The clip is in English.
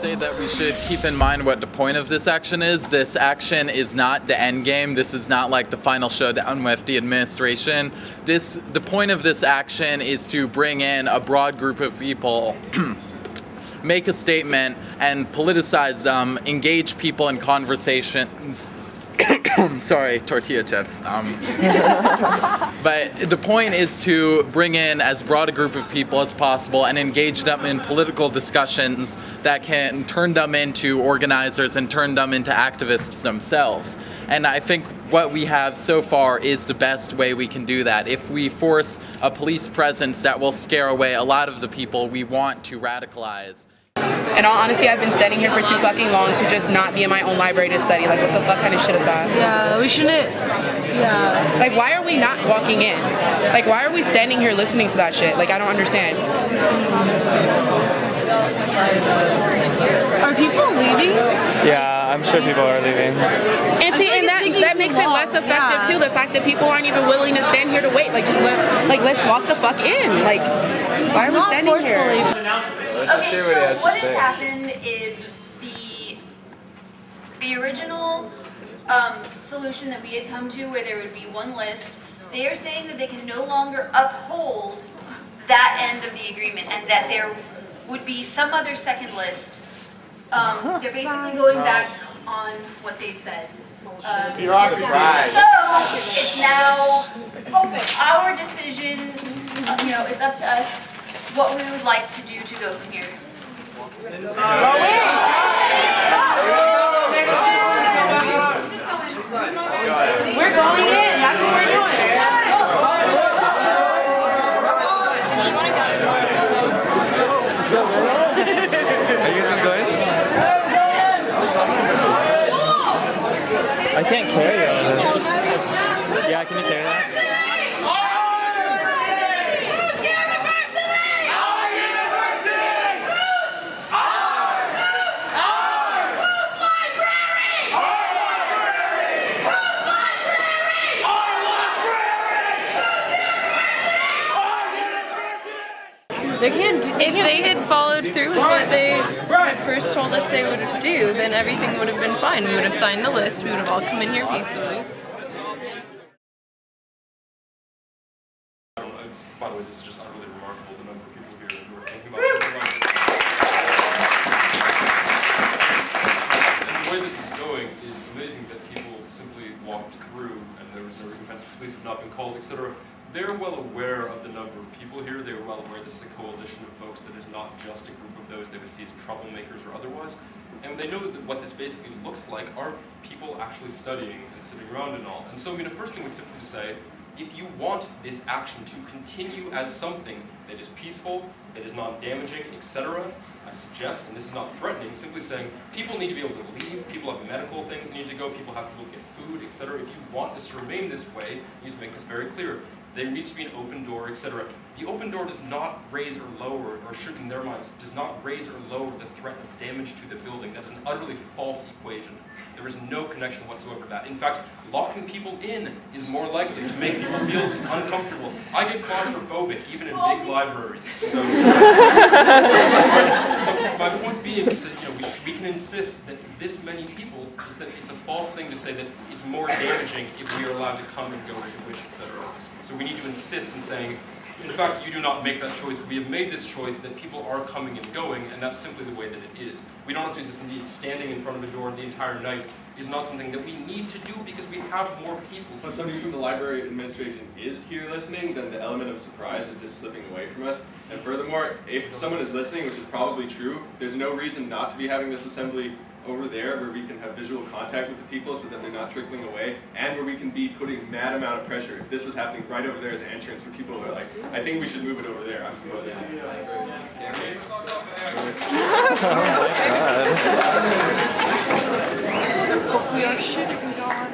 say that we should keep in mind what the point of this action is. This action is not the end game. This is not like the final showdown with the administration. The point of this action is to bring in a broad group of people, make a statement, and politicize them, engage people in conversations. Sorry, tortilla chips. But the point is to bring in as broad a group of people as possible and engage them in political discussions that can turn them into organizers and turn them into activists themselves. And I think what we have so far is the best way we can do that. If we force a police presence, that will scare away a lot of the people we want to radicalize. In all honesty, I've been standing here for too fucking long to just not be in my own library to study. Like, what the fuck kind of shit is that? Yeah, we shouldn't. Yeah. Like, why are we not walking in? Like, why are we standing here listening to that shit? Like, I don't understand. Are people leaving? Yeah, I'm sure people are leaving. And see, and that makes it less effective too. The fact that people aren't even willing to stand here to wait. Like, just let's walk the fuck in. Like, why are we standing here? Okay, so what has happened is the original solution that we had come to, where there would be one list, they are saying that they can no longer uphold that end of the agreement and that there would be some other second list. They're basically going back on what they've said. So it's now our decision, it's up to us what we would like to do to go from here. We're going in. That's what we're doing. Are you guys going? I can't carry all this. Yeah, can you carry that? If they had followed through with what they had first told us they would do, then everything would have been fine. We would have signed the list. We would have all come in here peacefully. By the way, this is just utterly remarkable, the number of people here who are thinking about something like this. And the way this is going is amazing that people simply walked through and there was no recompense, police have not been called, etc. They're well aware of the number of people here. They were well aware this is a coalition of folks that is not just a group of those they would see as troublemakers or otherwise. And they know that what this basically looks like are people actually studying and sitting around and all. And so, the first thing was simply to say, if you want this action to continue as something that is peaceful, that is non-damaging, etc., I suggest, and this is not threatening, simply saying people need to be able to leave, people have medical things they need to go, people have to go get food, etc. If you want this to remain this way, you need to make this very clear. There needs to be an open door, etc. The open door does not raise or lower, or should in their minds, does not raise or lower the threat of damage to the building. That's an utterly false equation. There is no connection whatsoever to that. In fact, locking people in is more likely to make people feel uncomfortable. I get claustrophobic, even in big libraries. So my point being is that we can insist that this many people, is that it's a false thing to say that it's more damaging if we are allowed to come and go as we wish, etc. So we need to insist in saying, in fact, you do not make that choice. We have made this choice that people are coming and going, and that's simply the way that it is. We don't have to just indeed standing in front of a door the entire night is not something that we need to do because we have more people. When somebody from the library administration is here listening, then the element of surprise is just slipping away from us. And furthermore, if someone is listening, which is probably true, there's no reason not to be having this assembly over there where we can have visual contact with the people so that they're not trickling away, and where we can be putting mad amount of pressure. If this was happening right over there at the entrance where people are like, I think we should move it over there, I'm going to go there. Hopefully our shit isn't gone.